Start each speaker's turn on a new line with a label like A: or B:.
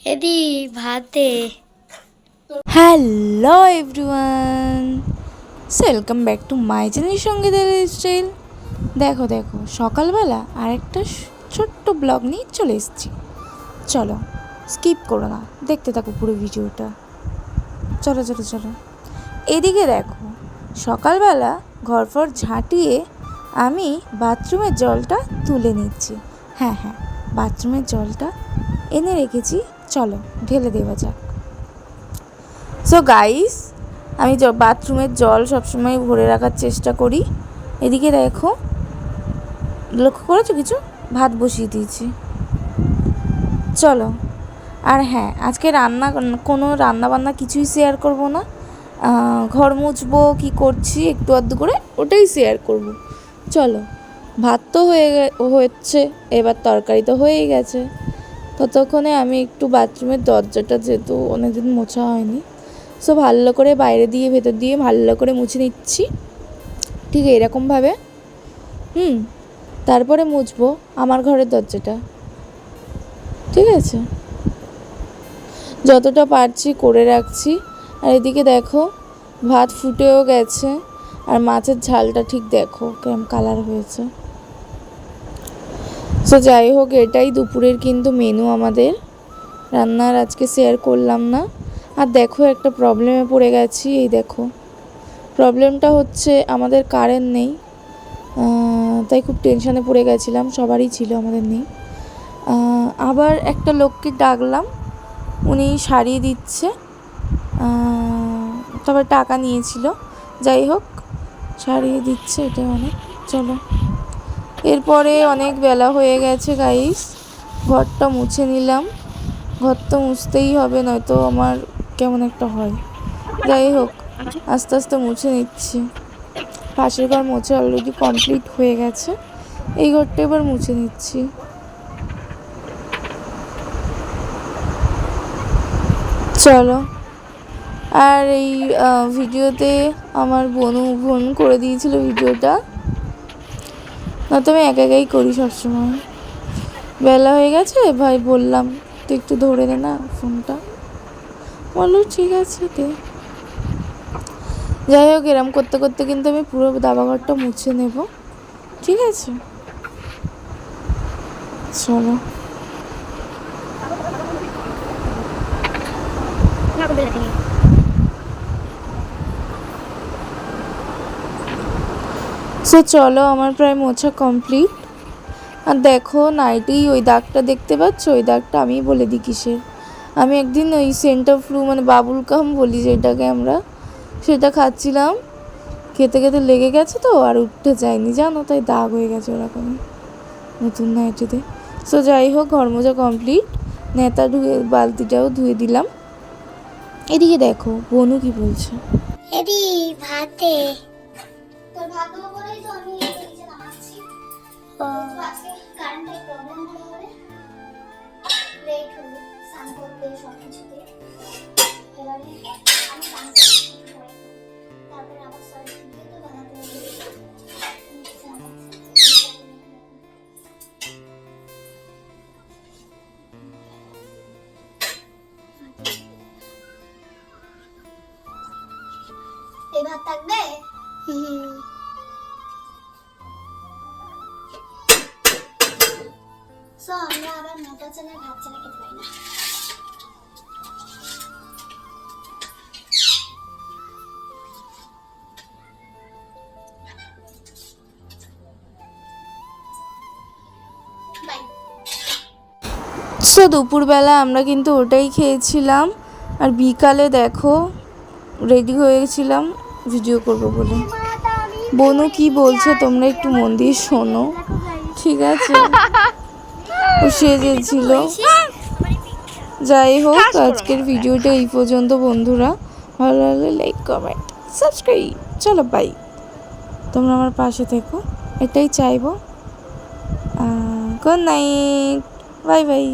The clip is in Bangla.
A: এদি ভাতে।
B: Hello everyone, welcome back to my channel Sangeeta lifestyle. দেখো দেখো সকালবেলা আরেকটা ছোট্ট ব্লগ নিয়ে চলে এসেছি। চলো স্কিপ করো না, দেখতে থাকো পুরো ভিডিওটা। চলো চলো চলো। এদিকে দেখো সকালবেলা ঘরফর ঝাঁটিয়ে আমি বাথরুমের জলটা তুলে নিচ্ছি। হ্যাঁ হ্যাঁ, বাথরুমের জলটা এনে রেখেছি, চলো ঢেলে দেওয়া যাক। সো গাইস, আমি বাথরুমের জল সবসময় ভরে রাখার চেষ্টা করি। এদিকে দেখো, লক্ষ্য করেছো কিছু? ভাত বসিয়ে দিয়েছি, চলো। আর হ্যাঁ, আজকে কোনো রান্নাবান্না কিছুই শেয়ার করব না। ঘর মুছবো কি করছি একটু আধটু করে, ওটাই শেয়ার করব। চলো, ভাত তো হচ্ছে, এবার তরকারি তো হয়েই গেছে। ততক্ষণে আমি একটু বাথরুমের দরজাটা, যেহেতু অনেকদিন মোছা হয়নি, সো ভালো করে বাইরে দিয়ে ভেতর দিয়ে ভালো করে মুছে নিচ্ছি, ঠিক এরকমভাবে। তারপরে মুছবো আমার ঘরের দরজাটা, ঠিক আছে? যতটা পারছি করে রাখছি। আর এদিকে দেখো ভাত ফুটেও গেছে, আর মাছের ঝালটা ঠিক দেখো কেমন কালার হয়েছে। সো যাই হোক, এটাই দুপুরের কিন্তু মেনু আমাদের। রান্নার আজকে শেয়ার করলাম না। আর দেখো একটা প্রবলেমে পড়ে গেছি। এই দেখো, প্রবলেমটা হচ্ছে আমাদের কারেন্ট নেই, তাই খুব টেনশানে পড়ে গেছিলাম। সবারই ছিল, আমাদের নেই। আবার একটা লোককে ডাকলাম, উনি সারিয়ে দিচ্ছে, তবে টাকা নিয়েছিল। যাই হোক, সারিয়ে দিচ্ছে, এটা অনেক। চলো, এরপরে অনেক বেলা হয়ে গেছে গাইস, ঘরটা মুছে নিলাম। ঘর তো মুছতেই হবে, নয়তো আমার কেমন একটা হয়। যাই হোক, আস্তে আস্তে মুছে নিচ্ছি। পাশের ঘর মুছে অলরেডি কমপ্লিট হয়ে গেছে, এই ঘরটা এবার মুছে নিচ্ছি। চলো। আর এই ভিডিওতে আমার বোন করে দিয়েছিল ভিডিওটা, না তো আমি একা একাই করি সবসময়। বেলা হয়ে গেছে, ভাই বললাম তুই একটু ধরে দে না ফোনটা, বললো ঠিক আছে দে। যাই হোক, এরম করতে করতে কিন্তু আমি পুরো দাবাঘরটা মুছে নেব, ঠিক আছে? চলো। সো চলো, আমার প্রায় মোছা কমপ্লিট। আর দেখো নাইটেই ওই দাগটা দেখতে পাচ্ছ, ওই দাগটা আমি বলে দিই কিসের। আমি একদিন ওই সেন্টার ফ্লু মানে বাবুল কাম বলি যেটাকে আমরা, সেটা খাচ্ছিলাম, খেতে খেতে লেগে গেছে তো, আর উঠতে যায়নি জানো, তাই দাগ হয়ে গেছে ওরকমই নতুন নাইটিতে। সো যাই হোক, ঘর মোছা কমপ্লিট, নেতা বালতিটাও ধুয়ে দিলাম। এদিকে দেখো বনু কি বলছে।
A: এদি ভাতে। তোর ভাত দেবো বলেই তো আমি নিচে নামাচ্ছি। আজকে কারেন্টের প্রবলেম হলো বলে লেট হলো স্নান করতে, সব কিছুতে। এবারে আমি স্নান করতে তারপরে আবার সব দিয়ে তো বানাতে হবে। এই ভাত থাকবে? সো আমরা আবার মোটা চালের ভাত ছাড়া খেতে পারি না।
B: সো দুপুরবেলা আমরা কিন্তু ওটাই খেয়েছিলাম। আর বিকালে দেখো রেডি হয়েছিলাম ভিডিও করব বলে। বনু কি বলছে তোমরা একটু মন দিয়ে শোনো, ঠিক আছে? ও সেজেছিল। যাই হোক, আজকের ভিডিওটা এই পর্যন্ত বন্ধুরা। ভালো লাগলে লাইক, কমেন্ট, সাবস্ক্রাইব। চলো বাই, তোমরা আমার পাশে থেকো, এটাই চাইবো। Good night, bye bye.